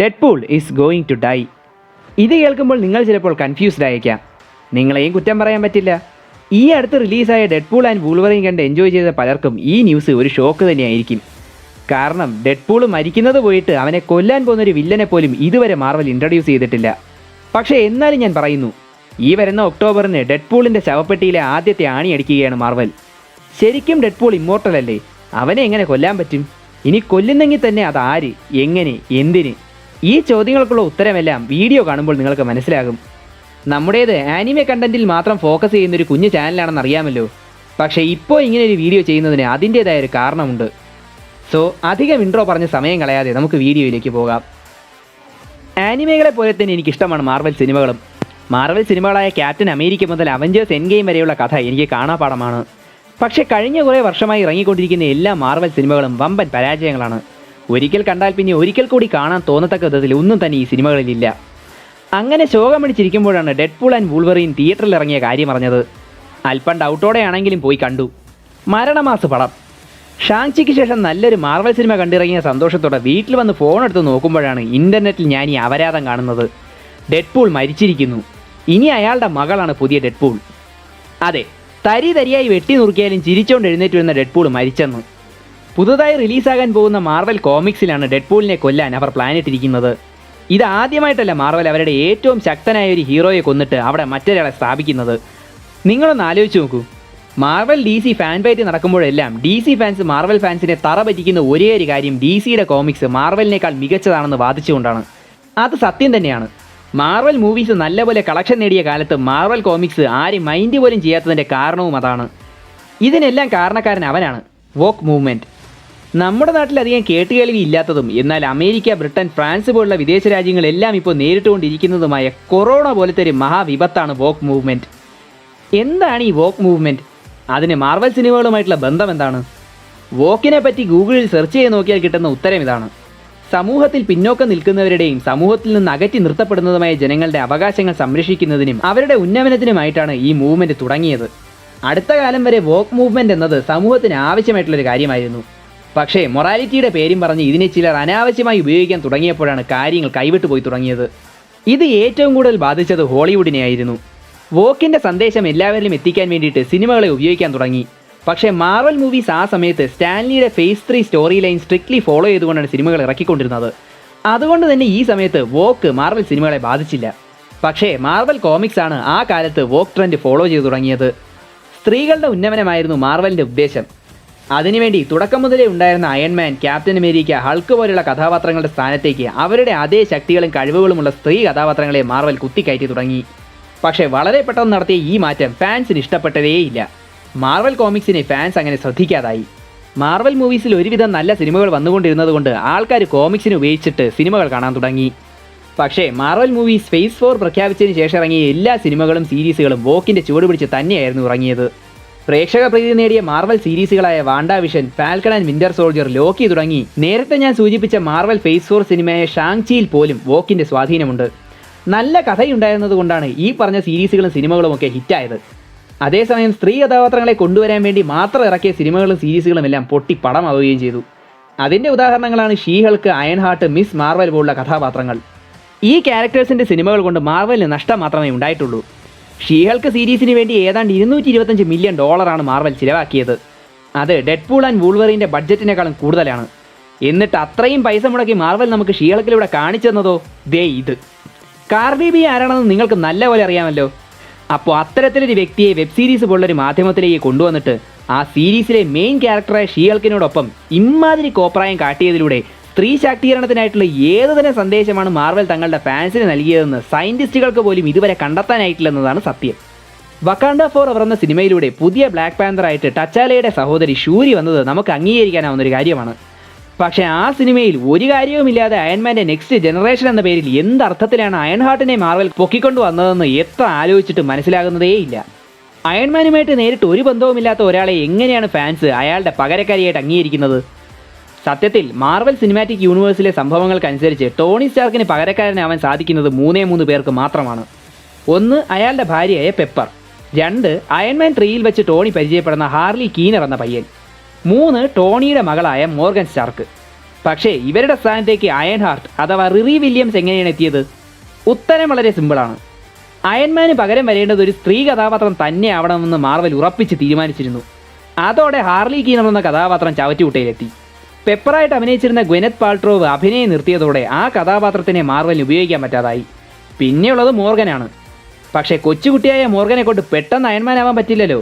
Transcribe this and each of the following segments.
Deadpool is going to die. ഇത് കേൾക്കുമ്പോൾ നിങ്ങൾ ചിലപ്പോൾ കൺഫ്യൂസ്ഡ് ആയേക്കാം. നിങ്ങളെയും കുറ്റം പറയാൻ പറ്റില്ല. ഈ അടുത്ത് റിലീസായ ഡെഡ്പൂൾ ആൻഡ് വൂൾവറീൻ കണ്ട് എൻജോയ് ചെയ്ത പലർക്കും ഈ ന്യൂസ് ഒരു ഷോക്ക് തന്നെയായിരിക്കും. കാരണം ഡെഡ്പൂൾ മരിക്കുന്നത് പോയിട്ട് അവനെ കൊല്ലാൻ പോകുന്നൊരു വില്ലനെ പോലും ഇതുവരെ മാർവൽ ഇൻട്രൊഡ്യൂസ് ചെയ്തിട്ടില്ല. പക്ഷേ എന്നാലും ഞാൻ പറയുന്നു, ഈ വരുന്ന ഒക്ടോബറിന് ഡെഡ്പൂളിൻ്റെ ശവപ്പെട്ടിയിലെ ആദ്യത്തെ ആണി അടിക്കുകയാണ് മാർവൽ. ശരിക്കും ഡെഡ്പൂൾ ഇമ്മോർട്ടൽ അല്ലേ? അവനെ എങ്ങനെ കൊല്ലാൻ പറ്റും? ഇനി കൊല്ലുന്നെങ്കിൽ തന്നെ അത് ആര്, എങ്ങനെ, എന്തിന്? ഈ ചോദ്യങ്ങൾക്കുള്ള ഉത്തരമെല്ലാം വീഡിയോ കാണുമ്പോൾ നിങ്ങൾക്ക് മനസ്സിലാകും. നമ്മുടേത് ആനിമെ കണ്ടന്റിൽ മാത്രം ഫോക്കസ് ചെയ്യുന്നൊരു കുഞ്ഞു ചാനലാണെന്ന് അറിയാമല്ലോ. പക്ഷേ ഇപ്പോൾ ഇങ്ങനെ ഒരു വീഡിയോ ചെയ്യുന്നതിന് അതിൻ്റേതായ ഒരു കാരണമുണ്ട്. സോ അധികം ഇൻട്രോ പറഞ്ഞ് സമയം കളയാതെ നമുക്ക് വീഡിയോയിലേക്ക് പോകാം. ആനിമകളെ പോലെ തന്നെ എനിക്കിഷ്ടമാണ് മാർവൽ സിനിമകളും. മാർവൽ സിനിമകളായ ക്യാപ്റ്റൻ അമേരിക്ക മുതൽ അവഞ്ചേഴ്സ് എൻഡ് ഗെയിം വരെയുള്ള കഥ എനിക്ക് കാണാപ്പാടമാണ്. പക്ഷേ കഴിഞ്ഞ കുറേ വർഷമായി ഇറങ്ങിക്കൊണ്ടിരിക്കുന്ന എല്ലാ മാർവൽ സിനിമകളും വമ്പൻ പരാജയങ്ങളാണ്. ഒരിക്കൽ കണ്ടാൽ പിന്നെ ഒരിക്കൽ കൂടി കാണാൻ തോന്നത്തക്ക വിധത്തിൽ ഒന്നും തന്നെ ഈ സിനിമകളിലില്ല. അങ്ങനെ ശോകമടിച്ചിരിക്കുമ്പോഴാണ് ഡെഡ്പൂൾ ആൻഡ് വൂൾവറീൻ തിയേറ്ററിൽ ഇറങ്ങിയ കാര്യം അറിഞ്ഞത്. അല്പം ഡൗട്ടോടെയാണെങ്കിലും പോയി കണ്ടു. മരണമാസ് പടം. ഷാങ്ചിക്ക് ശേഷം നല്ലൊരു മാർവൽ സിനിമ കണ്ടിറങ്ങിയ സന്തോഷത്തോടെ വീട്ടിൽ വന്ന് ഫോൺ എടുത്ത് നോക്കുമ്പോഴാണ് ഇൻ്റർനെറ്റിൽ ഞാൻ ഈ അപരാധം കാണുന്നത്. ഡെഡ്പൂൾ മരിച്ചിരിക്കുന്നു. ഇനി അയാളുടെ മകളാണ് പുതിയ ഡെഡ്പൂൾ. അതെ, തരി തരിയായി വെട്ടി നുറുക്കിയാലും ചിരിച്ചോണ്ട് എഴുന്നേറ്റ് വരുന്ന ഡെഡ്പൂൾ മരിച്ചെന്ന്. പുതുതായി റിലീസാകാൻ പോകുന്ന മാർവൽ കോമിക്സിലാണ് ഡെഡ്പൂളിനെ കൊല്ലാൻ അവർ പ്ലാനിട്ടിരിക്കുന്നത്. ഇത് ആദ്യമായിട്ടല്ല മാർവൽ അവരുടെ ഏറ്റവും ശക്തനായ ഒരു ഹീറോയെ കൊന്നിട്ട് അവിടെ മറ്റൊരാളെ സ്ഥാപിക്കുന്നത്. നിങ്ങളൊന്ന് ആലോചിച്ച് നോക്കൂ. മാർവൽ DC ഫാൻ ഫൈറ്റ് നടക്കുമ്പോഴെല്ലാം DC ഫാൻസ് മാർവൽ ഫാൻസിനെ തറ പറ്റിക്കുന്ന ഒരേ ഒരു കാര്യം DCയുടെ കോമിക്സ് മാർവലിനേക്കാൾ മികച്ചതാണെന്ന് വാദിച്ചുകൊണ്ടാണ്. അത് സത്യം തന്നെയാണ്. മാർവൽ മൂവീസ് നല്ലപോലെ കളക്ഷൻ നേടിയ കാലത്ത് മാർവൽ കോമിക്സ് ആരും മൈൻഡ് പോലും ചെയ്യാത്തതിൻ്റെ കാരണവും അതാണ്. ഇതിനെല്ലാം കാരണക്കാരൻ അവനാണ്, വോക്ക് മൂവ്മെൻറ്റ്. നമ്മുടെ നാട്ടിൽ അധികം കേട്ടുകേൾവി ഇല്ലാത്തതും എന്നാൽ അമേരിക്ക, ബ്രിട്ടൻ, ഫ്രാൻസ് പോലുള്ള വിദേശ രാജ്യങ്ങളെല്ലാം ഇപ്പോൾ നേരിട്ടുകൊണ്ടിരിക്കുന്നതുമായ കൊറോണ പോലത്തെ ഒരു മഹാവിപത്താണ് വോക്ക് മൂവ്മെൻറ്റ്. എന്താണ് ഈ വോക്ക് മൂവ്മെൻറ്റ്? അതിന് മാർവൽ സിനിമകളുമായിട്ടുള്ള ബന്ധം എന്താണ്? വോക്കിനെ പറ്റി ഗൂഗിളിൽ സെർച്ച് ചെയ്ത് നോക്കിയാൽ കിട്ടുന്ന ഉത്തരം ഇതാണ്. സമൂഹത്തിൽ പിന്നോക്കം നിൽക്കുന്നവരുടെയും സമൂഹത്തിൽ നിന്ന് അകറ്റി നിർത്തപ്പെടുന്നതുമായ ജനങ്ങളുടെ അവകാശങ്ങൾ സംരക്ഷിക്കുന്നതിനും അവരുടെ ഉന്നമനത്തിനുമായിട്ടാണ് ഈ മൂവ്മെൻറ്റ് തുടങ്ങിയത്. അടുത്ത കാലം വരെ വോക്ക് മൂവ്മെൻറ്റ് എന്നത് സമൂഹത്തിന് ആവശ്യമായിട്ടുള്ളൊരു കാര്യമായിരുന്നു. പക്ഷേ മൊറാലിറ്റിയുടെ പേരും പറഞ്ഞ് ഇതിനെ ചിലർ അനാവശ്യമായി ഉപയോഗിക്കാൻ തുടങ്ങിയപ്പോഴാണ് കാര്യങ്ങൾ കൈവിട്ടു പോയി തുടങ്ങിയത്. ഇത് ഏറ്റവും കൂടുതൽ ബാധിച്ചത് ഹോളിവുഡിനെയായിരുന്നു. വോക്കിൻ്റെ സന്ദേശം എല്ലാവരിലും എത്തിക്കാൻ വേണ്ടിയിട്ട് സിനിമകളെ ഉപയോഗിക്കാൻ തുടങ്ങി. പക്ഷേ മാർവൽ മൂവീസ് ആ സമയത്ത് സ്റ്റാൻലിയുടെ phase 3 story line strictly follow ചെയ്തുകൊണ്ടാണ് സിനിമകൾ ഇറക്കിക്കൊണ്ടിരുന്നത്. അതുകൊണ്ട് തന്നെ ഈ സമയത്ത് വോക്ക് മാർവൽ സിനിമകളെ ബാധിച്ചില്ല. പക്ഷേ മാർവൽ കോമിക്സ് ആണ് ആ കാലത്ത് വോക്ക് ട്രെൻഡ് ഫോളോ ചെയ്തു തുടങ്ങിയത്. സ്ത്രീകളുടെ ഉന്നമനമായിരുന്നു മാർവലിൻ്റെ ഉദ്ദേശം. അതിനുവേണ്ടി തുടക്കം മുതലേ ഉണ്ടായിരുന്ന അയൺമാൻ, ക്യാപ്റ്റൻ അമേരിക്ക, ഹൾക്ക് പോലുള്ള കഥാപാത്രങ്ങളുടെ സ്ഥാനത്തേക്ക് അവരുടെ അതേ ശക്തികളും കഴിവുകളുമുള്ള സ്ത്രീ കഥാപാത്രങ്ങളെ മാർവൽ കുത്തിക്കയറ്റി തുടങ്ങി. പക്ഷേ വളരെ പെട്ടെന്ന് നടത്തിയ ഈ മാറ്റം ഫാൻസിന് ഇഷ്ടപ്പെട്ടതേയില്ല. മാർവൽ കോമിക്സിനെ ഫാൻസ് അങ്ങനെ ശ്രദ്ധിക്കാതായി. മാർവൽ മൂവീസിൽ ഒരുവിധം നല്ല സിനിമകൾ വന്നുകൊണ്ടിരുന്നത് കൊണ്ട് ആൾക്കാർ കോമിക്സിനെ ഉപയോഗിച്ചിട്ട് സിനിമകൾ കാണാൻ തുടങ്ങി. പക്ഷേ മാർവൽ മൂവീസ് ഫേസ് 4 പ്രഖ്യാപിച്ചതിന് ശേഷം ഇറങ്ങിയ എല്ലാ സിനിമകളും സീരീസുകളും വോക്കിൻ്റെ ചുവട് പിടിച്ച് തന്നെയായിരുന്നു ഇറങ്ങിയത്. പ്രേക്ഷക പ്രീതി നേടിയ മാർവൽ സീരീസുകളായ WandaVision, Falcon and Winter Soldier, Loki തുടങ്ങി നേരത്തെ ഞാൻ സൂചിപ്പിച്ച മാർവൽ ഫേസ് 4 സിനിമയായ ഷാങ്ചിയിൽ പോലും വോക്കിൻ്റെ സ്വാധീനമുണ്ട്. നല്ല കഥയുണ്ടായിരുന്നത് കൊണ്ടാണ് ഈ പറഞ്ഞ സീരീസുകളും സിനിമകളും ഒക്കെ ഹിറ്റായത്. അതേസമയം സ്ത്രീ കഥാപാത്രങ്ങളെ കൊണ്ടുവരാൻ വേണ്ടി മാത്രം ഇറക്കിയ സിനിമകളും സീരീസുകളും എല്ലാം പൊട്ടി പടമാവുകയും ചെയ്തു. അതിൻ്റെ ഉദാഹരണങ്ങളാണ് she Hulk, iron heart, miss Marvel പോലുള്ള കഥാപാത്രങ്ങൾ. ഈ ക്യാരക്ടേഴ്സിൻ്റെ സിനിമകൾ കൊണ്ട് മാർവലിന് നഷ്ടം മാത്രമേ ഉണ്ടായിട്ടുള്ളൂ. ഷീ ഹൾക്ക് സീരീസിന് വേണ്ടി ഏതാണ്ട് $225 മില്യൺ മാർവൽ ചിലവാക്കിയത്. അത് ഡെഡ്പൂൾ ആൻഡ് വൂൾവറീൻ്റെ ബഡ്ജറ്റിനേക്കാളും കൂടുതലാണ്. എന്നിട്ട് അത്രയും പൈസ മുടക്കി മാർവൽ നമുക്ക് ഷീ ഹൾക്കിലൂടെ കാണിച്ചു തന്നതോ ദേ ഇത്. കാർഡി ബി ആരാണെന്ന് നിങ്ങൾക്ക് നല്ലപോലെ അറിയാമല്ലോ. അപ്പോൾ അത്തരത്തിലൊരു വ്യക്തിയെ വെബ് സീരീസ് പോലുള്ളൊരു മാധ്യമത്തിലേക്ക് കൊണ്ടുവന്നിട്ട് ആ സീരീസിലെ മെയിൻ ക്യാരക്ടറായ ഷീ ഹൾക്കിനോടൊപ്പം ഇമ്മാതിരി കോപ്രായം കാട്ടിയതിലൂടെ സ്ത്രീ ശാക്തീകരണത്തിനായിട്ടുള്ള ഏതുതരം സന്ദേശമാണ് മാർവൽ തങ്ങളുടെ ഫാൻസിന് നൽകിയതെന്ന് സയൻറ്റിസ്റ്റുകൾക്ക് പോലും ഇതുവരെ കണ്ടെത്താനായിട്ടില്ലെന്നതാണ് സത്യം. വക്കാണ്ട ഫോറെവർ എന്ന സിനിമയിലൂടെ പുതിയ ബ്ലാക്ക് പാന്തറായിട്ട് ടച്ചാലയുടെ സഹോദരി ഷൂരി വന്നത് നമുക്ക് അംഗീകരിക്കാനാവുന്നൊരു കാര്യമാണ്. പക്ഷേ ആ സിനിമയിൽ ഒരു കാര്യവുമില്ലാതെ അയൺമാൻ്റെ നെക്സ്റ്റ് ജനറേഷൻ എന്ന പേരിൽ എന്തർത്ഥത്തിലാണ് അയൺ ഹാർട്ടിനെ മാർവൽ പൊക്കിക്കൊണ്ടു വന്നതെന്ന് എത്ര ആലോചിച്ചിട്ട് മനസ്സിലാകുന്നതേയില്ല. അയൺമാനുമായിട്ട് നേരിട്ട് ഒരു ബന്ധവുമില്ലാത്ത ഒരാളെ എങ്ങനെയാണ് ഫാൻസ് അയാളുടെ പകരക്കാരിയായിട്ട് അംഗീകരിക്കുന്നത്? സത്യത്തിൽ മാർവൽ സിനിമാറ്റിക് യൂണിവേഴ്സിലെ സംഭവങ്ങൾക്കനുസരിച്ച് ടോണി സ്റ്റാർക്കിന് പകരക്കാരനാവാൻ സാധിക്കുന്നത് 3 പേർക്ക് മാത്രമാണ്. 1 അയാളുടെ ഭാര്യയായ പെപ്പർ, 2 അയൺമാൻ 3യിൽ വെച്ച് ടോണി പരിചയപ്പെടുന്ന ഹാർലി കീനർ എന്ന പയ്യൻ, 3 ടോണിയുടെ മകളായ മോർഗൻ സ്റ്റാർക്ക്. പക്ഷേ ഇവരുടെ സ്ഥാനത്തേക്ക് അയൺ ഹാർട്ട് അഥവാ റിറി വില്യംസ് എങ്ങനെയാണ് എത്തിയത്? ഉത്തരം വളരെ സിമ്പിളാണ്. അയൺമാന് പകരം വരേണ്ടത് ഒരു സ്ത്രീ കഥാപാത്രം തന്നെ ആവണമെന്ന് മാർവൽ ഉറപ്പിച്ച് തീരുമാനിച്ചിരുന്നു. അതോടെ ഹാർലി കീനർ എന്ന കഥാപാത്രം ചവറ്റുകുട്ടയിലെത്തി. പെപ്പറായിട്ട് അഭിനയിച്ചിരുന്ന ഗ്വെനത്ത് പാൾട്രോവ് അഭിനയം നിർത്തിയതോടെ ആ കഥാപാത്രത്തിനെ മാർവലിന് ഉപയോഗിക്കാൻ പറ്റാതായി. പിന്നെയുള്ളത് മോർഗനാണ്. പക്ഷേ കൊച്ചുകുട്ടിയായ മോർഗനെ കൊണ്ട് പെട്ടെന്ന് അയൺമാൻ ആവാൻ പറ്റില്ലല്ലോ.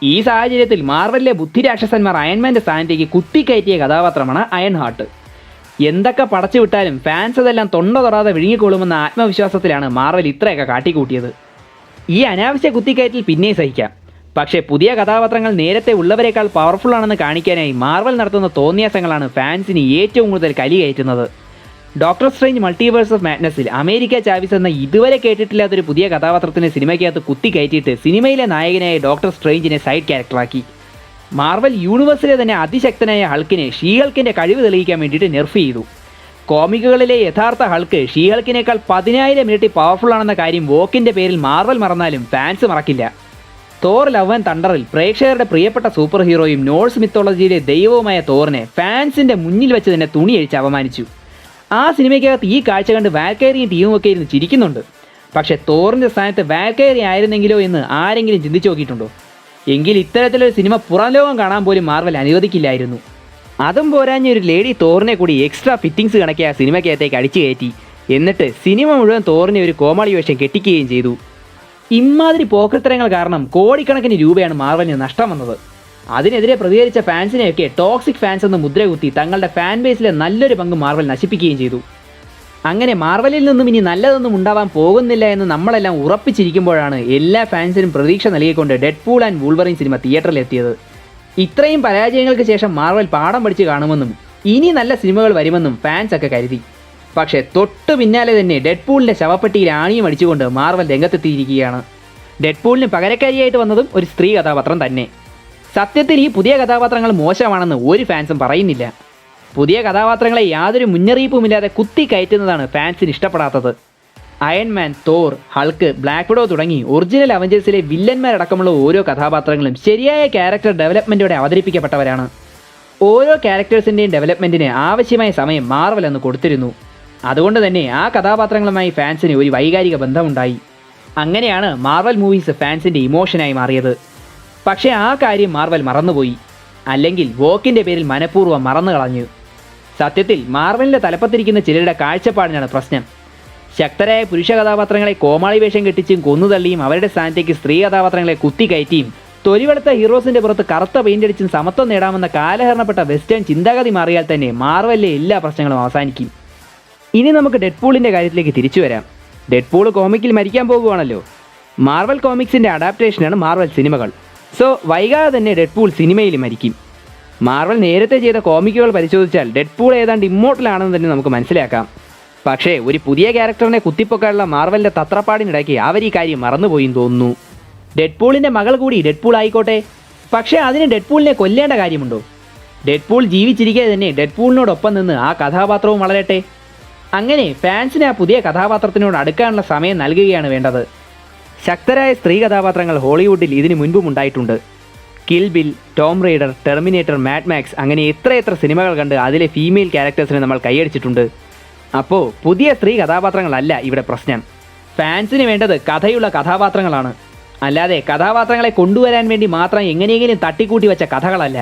ഈ സാഹചര്യത്തിൽ മാർവലിലെ ബുദ്ധിരാക്ഷസന്മാർ അയൺമാൻ്റെ സ്ഥാനത്തേക്ക് കുത്തിക്കയറ്റിയ കഥാപാത്രമാണ് അയൺ ഹാർട്ട്. എന്തൊക്കെ പടച്ചു വിട്ടാലും ഫാൻസ് അതെല്ലാം തൊണ്ട തൊടാതെ വിഴുങ്ങിക്കൊള്ളുമെന്ന ആത്മവിശ്വാസത്തിലാണ് മാർവൽ ഇത്രയൊക്കെ കാട്ടിക്കൂട്ടിയത്. ഈ അനാവശ്യ കുത്തിക്കയറ്റിൽ പിന്നെയും സഹിക്കാം. പക്ഷേ പുതിയ കഥാപാത്രങ്ങൾ നേരത്തെ ഉള്ളവരെക്കാൾ പവർഫുൾ ആണെന്ന് കാണിക്കാനായി മാർവൽ നടത്തുന്ന തോന്നിയാസങ്ങളാണ് ഫാൻസിന് ഏറ്റവും കൂടുതൽ കലി കയറ്റുന്നത്. ഡോക്ടർ സ്ട്രേഞ്ച് മൾട്ടിവേഴ്സ് ഓഫ് മാഡ്നസിൽ അമേരിക്ക ചാവിസ് എന്ന ഇതുവരെ കേട്ടിട്ടില്ലാത്തൊരു പുതിയ കഥാപാത്രത്തിന് സിനിമയ്ക്കകത്ത് കുത്തി കയറ്റിയിട്ട് സിനിമയിലെ നായകനായ ഡോക്ടർ സ്ട്രേഞ്ചിനെ സൈഡ് ക്യാരക്ടറാക്കി. മാർവൽ യൂണിവേഴ്സിലെ തന്നെ അതിശക്തനായ ഹൾക്കിനെ ഷീഹൾക്കിൻ്റെ കഴിവ് തെളിയിക്കാൻ വേണ്ടിയിട്ട് നെർഫ് ചെയ്തു. കോമിക്കുകളിലെ യഥാർത്ഥ ഹൾക്ക് ഷീഹൾക്കിനേക്കാൾ 10,000 ഇരട്ടി പവർഫുൾ ആണെന്ന കാര്യം വോക്കിൻ്റെ പേരിൽ മാർവൽ മറന്നാലും ഫാൻസ് മറക്കില്ല. തോർ ലവ് ആൻഡ് തണ്ടറിൽ പ്രേക്ഷകരുടെ പ്രിയപ്പെട്ട സൂപ്പർ ഹീറോയും നോർസ് മിത്തോളജിയിലെ ദൈവവുമായ തോറിനെ ഫാൻസിൻ്റെ മുന്നിൽ വെച്ച് തന്നെ തുണിയഴിച്ച് അപമാനിച്ചു. ആ സിനിമയ്ക്കകത്ത് ഈ കാഴ്ച കണ്ട് വാൽക്കയറിയും ടീമുമൊക്കെ ഇരുന്ന് ചിരിക്കുന്നുണ്ട്. പക്ഷേ തോറിൻ്റെ സ്ഥാനത്ത് വാൽക്കയറി ആയിരുന്നെങ്കിലോ എന്ന് ആരെങ്കിലും ചിന്തിച്ചു നോക്കിയിട്ടുണ്ടോ? എങ്കിൽ ഇത്തരത്തിലൊരു സിനിമ പുറം ലോകം കാണാൻ പോലും മാർവൽ അനുവദിക്കില്ലായിരുന്നു. അതും പോരാഞ്ഞ ഒരു ലേഡി തോറിനെ കൂടി എക്സ്ട്രാ ഫിറ്റിങ്സ് കണക്കി ആ സിനിമയ്ക്കകത്തേക്ക് അടിച്ചു കയറ്റി. എന്നിട്ട് സിനിമ മുഴുവൻ തോറിനെ ഒരു കോമാളി വേഷം കെട്ടിക്കുകയും ചെയ്തു. ഇമാതിരി പോക്കൃത്തരങ്ങൾ കാരണം കോടിക്കണക്കിന് രൂപയാണ് മാർവലിന് നഷ്ടം വന്നത്. അതിനെതിരെ പ്രതികരിച്ച ഫാൻസിനെയൊക്കെ ടോക്സിക് ഫാൻസ് എന്ന് മുദ്രകുത്തി തങ്ങളുടെ ഫാൻ ബേസിലെ നല്ലൊരു പങ്ക് മാർവൽ നശിപ്പിക്കുകയും ചെയ്തു. അങ്ങനെ മാർവലിൽ നിന്നും ഇനി നല്ലതൊന്നും ഉണ്ടാവാൻ പോകുന്നില്ല എന്ന് നമ്മളെല്ലാം ഉറപ്പിച്ചിരിക്കുമ്പോഴാണ് എല്ലാ ഫാൻസിനും പ്രതീക്ഷ നൽകിക്കൊണ്ട് ഡെഡ്പൂൾ ആൻഡ് വൂൾവറിൻ സിനിമ തിയേറ്ററിലെത്തിയത്. ഇത്രയും പരാജയങ്ങൾക്ക് ശേഷം മാർവൽ പാഠം പഠിച്ച് കാണുമെന്നും ഇനി നല്ല സിനിമകൾ വരുമെന്നും ഫാൻസൊക്കെ കരുതി. പക്ഷേ തൊട്ടു പിന്നാലെ തന്നെ ഡെഡ്പൂളിൻ്റെ ശവപ്പെട്ടിയിൽ ആണിയും അടിച്ചുകൊണ്ട് മാർവൽ രംഗത്തെത്തിയിരിക്കുകയാണ്. ഡെഡ്പൂളിന് പകരക്കാരിയായിട്ട് വന്നതും ഒരു സ്ത്രീ കഥാപാത്രം തന്നെ. സത്യത്തിൽ ഈ പുതിയ കഥാപാത്രങ്ങൾ മോശമാണെന്ന് ഒരു ഫാൻസും പറയുന്നില്ല. പുതിയ കഥാപാത്രങ്ങളെ യാതൊരു മുന്നറിയിപ്പുമില്ലാതെ കുത്തി കയറ്റുന്നതാണ് ഫാൻസിന് ഇഷ്ടപ്പെടാത്തത്. Iron Man, Thor, Hulk, Black Widow തുടങ്ങി ഒറിജിനൽ അവഞ്ചേഴ്സിലെ വില്ലന്മാരടക്കമുള്ള ഓരോ കഥാപാത്രങ്ങളും ശരിയായ ക്യാരക്ടർ ഡെവലപ്മെൻറ്റോടെ അവതരിപ്പിക്കപ്പെട്ടവരാണ്. ഓരോ ക്യാരക്ടേഴ്സിൻ്റെയും ഡെവലപ്മെൻറ്റിന് ആവശ്യമായ സമയം മാർവൽ അന്ന് കൊടുത്തിരുന്നു. അതുകൊണ്ട് തന്നെ ആ കഥാപാത്രങ്ങളുമായി ഫാൻസിന് ഒരു വൈകാരിക ബന്ധമുണ്ടായി. അങ്ങനെയാണ് മാർവൽ മൂവീസ് ഫാൻസിൻ്റെ ഇമോഷനായി മാറിയത്. പക്ഷേ ആ കാര്യം മാർവൽ മറന്നുപോയി, അല്ലെങ്കിൽ വോക്കിൻ്റെ പേരിൽ മനഃപൂർവ്വം മറന്നു കളഞ്ഞു. സത്യത്തിൽ മാർവലിൻ്റെ തലപ്പത്തിരിക്കുന്ന ചിലരുടെ കാഴ്ചപ്പാടിനാണ് പ്രശ്നം. ശക്തരായ പുരുഷ കഥാപാത്രങ്ങളെ കോമാളി വേഷം കെട്ടിച്ചും കൊന്നുതള്ളിയും അവരുടെ സ്ഥാനത്തേക്ക് സ്ത്രീ കഥാപാത്രങ്ങളെ കുത്തിക്കയറ്റിയും തൊലിവെളുത്ത ഹീറോസിൻ്റെ പുറത്ത് കറുത്ത പെയിൻ്റടിച്ചും സമത്വം നേടാമെന്ന കാലഹരണപ്പെട്ട വെസ്റ്റേൺ ചിന്താഗതി മാറിയാൽ തന്നെ മാർവലിലെ എല്ലാ പ്രശ്നങ്ങളും അവസാനിക്കും. ഇനി നമുക്ക് ഡെഡ്പൂളിൻ്റെ കാര്യത്തിലേക്ക് തിരിച്ചു വരാം. ഡെഡ്പൂൾ കോമിക്കിൽ മരിക്കാൻ പോകുകയാണല്ലോ. മാർവൽ കോമിക്സിൻ്റെ അഡാപ്റ്റേഷനാണ് മാർവൽ സിനിമകൾ. സോ വൈകാതെ തന്നെ ഡെഡ്പൂൾ സിനിമയിൽ മരിക്കും. മാർവൽ നേരത്തെ ചെയ്ത കോമിക്കുകൾ പരിശോധിച്ചാൽ ഡെഡ്പൂൾ ഏതാണ്ട് ഇമ്മോർട്ടലാണെന്ന് തന്നെ നമുക്ക് മനസ്സിലാക്കാം. പക്ഷേ ഒരു പുതിയ ക്യാരക്ടറിനെ കുത്തിപ്പൊക്കാനുള്ള മാർവലിൻ്റെ തത്രപ്പാടിനിടയ്ക്ക് അവർ ഈ കാര്യം മറന്നുപോയി തോന്നുന്നു. ഡെഡ്പൂളിൻ്റെ മകൾ കൂടി ഡെഡ്പൂൾ ആയിക്കോട്ടെ, പക്ഷേ അതിന് ഡെഡ്പൂളിനെ കൊല്ലേണ്ട കാര്യമുണ്ടോ? ഡെഡ്പൂൾ ജീവിച്ചിരിക്കെ തന്നെ ഡെഡ്പൂളിനോടൊപ്പം നിന്ന് ആ കഥാപാത്രവും വളരട്ടെ. അങ്ങനെ ഫാൻസിന് ആ പുതിയ കഥാപാത്രത്തിനോട് അടുക്കാനുള്ള സമയം നൽകുകയാണ് വേണ്ടത്. ശക്തരായ സ്ത്രീ കഥാപാത്രങ്ങൾ ഹോളിവുഡിൽ ഇതിനു മുൻപും ഉണ്ടായിട്ടുണ്ട്. Kill Bill, Tomb Raider, Terminator, Mad Max അങ്ങനെ എത്രയെത്ര സിനിമകൾ കണ്ട് അതിലെ ഫീമെയിൽ ക്യാരക്ടേഴ്സിനെ നമ്മൾ കൈയടിച്ചിട്ടുണ്ട്. അപ്പോൾ പുതിയ സ്ത്രീ കഥാപാത്രങ്ങളല്ല ഇവിടെ പ്രശ്നം. ഫാൻസിന് വേണ്ടത് കഥയുള്ള കഥാപാത്രങ്ങളാണ്, അല്ലാതെ കഥാപാത്രങ്ങളെ കൊണ്ടുവരാൻ വേണ്ടി മാത്രം എങ്ങനെയെങ്കിലും തട്ടിക്കൂട്ടി വെച്ച കഥകളല്ല.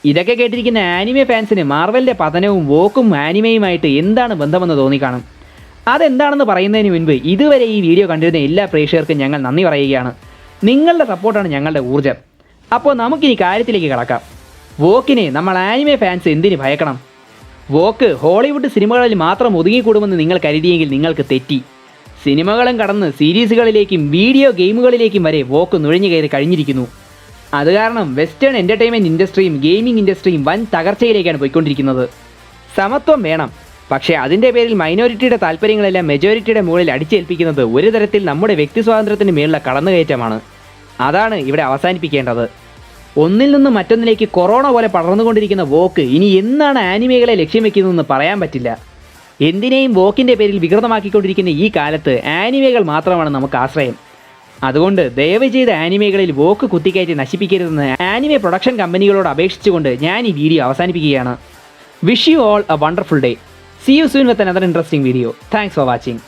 ഇതൊക്കെ കേട്ടിരിക്കുന്ന ആനിമെ ഫാൻസിന് മാർവലിൻ്റെ പതനവും വോക്കും ആനിമയുമായിട്ട് എന്താണ് ബന്ധമെന്ന് തോന്നിക്കാണും. അതെന്താണെന്ന് പറയുന്നതിന് മുൻപ് ഇതുവരെ ഈ വീഡിയോ കണ്ടിരുന്ന എല്ലാ പ്രേക്ഷകർക്കും ഞങ്ങൾ നന്ദി പറയുകയാണ്. നിങ്ങളുടെ സപ്പോർട്ടാണ് ഞങ്ങളുടെ ഊർജ്ജം. അപ്പോൾ നമുക്കിനി കാര്യത്തിലേക്ക് കടക്കാം. വോക്കിനെ നമ്മൾ ആനിമെ ഫാൻസ് എന്തിന് ഭയക്കണം? വോക്ക് ഹോളിവുഡ് സിനിമകളിൽ മാത്രം ഒതുങ്ങിക്കൂടുമെന്ന് നിങ്ങൾ കരുതിയെങ്കിൽ നിങ്ങൾക്ക് തെറ്റി. സിനിമകളും കടന്ന് സീരീസുകളിലേക്കും വീഡിയോ ഗെയിമുകളിലേക്കും വരെ വോക്ക് നുഴഞ്ഞു കയറി കഴിഞ്ഞിരിക്കുന്നു. അത് കാരണം വെസ്റ്റേൺ എൻ്റർടൈൻമെൻറ്റ് ഇൻഡസ്ട്രിയും ഗെയിമിംഗ് ഇൻഡസ്ട്രിയും വൻ തകർച്ചയിലേക്കാണ് പോയിക്കൊണ്ടിരിക്കുന്നത്. സമത്വം വേണം, പക്ഷേ അതിൻ്റെ പേരിൽ മൈനോറിറ്റിയുടെ താല്പര്യങ്ങളെല്ലാം മെജോറിറ്റിയുടെ മുകളിൽ അടിച്ചേൽപ്പിക്കുന്നത് ഒരു തരത്തിൽ നമ്മുടെ വ്യക്തി സ്വാതന്ത്ര്യത്തിന് മേലുള്ള കടന്നുകയറ്റമാണ്. അതാണ് ഇവിടെ അവസാനിപ്പിക്കേണ്ടത്. ഒന്നിൽ നിന്നും മറ്റൊന്നിലേക്ക് കൊറോണ പോലെ പടർന്നുകൊണ്ടിരിക്കുന്ന വോക്ക് ഇനി എന്നാണ് ആനിമകളെ ലക്ഷ്യം വെക്കുന്നതെന്ന് പറയാൻ പറ്റില്ല. എന്തിനേയും വോക്കിൻ്റെ പേരിൽ വികൃതമാക്കിക്കൊണ്ടിരിക്കുന്ന ഈ കാലത്ത് ആനിമകൾ മാത്രമാണ് നമുക്ക് ആശ്രയം. അതുകൊണ്ട് ദയവ് ചെയ്ത് ആനിമകളിൽ വോക്ക് കുത്തിക്കയറ്റി നശിപ്പിക്കരുതെന്ന് ആനിമെ പ്രൊഡക്ഷൻ കമ്പനികളോട് അപേക്ഷിച്ചുകൊണ്ട് ഞാൻ ഈ വീഡിയോ അവസാനിപ്പിക്കുകയാണ്. Wish you all a wonderful day. See you soon with another interesting video. Thanks for watching.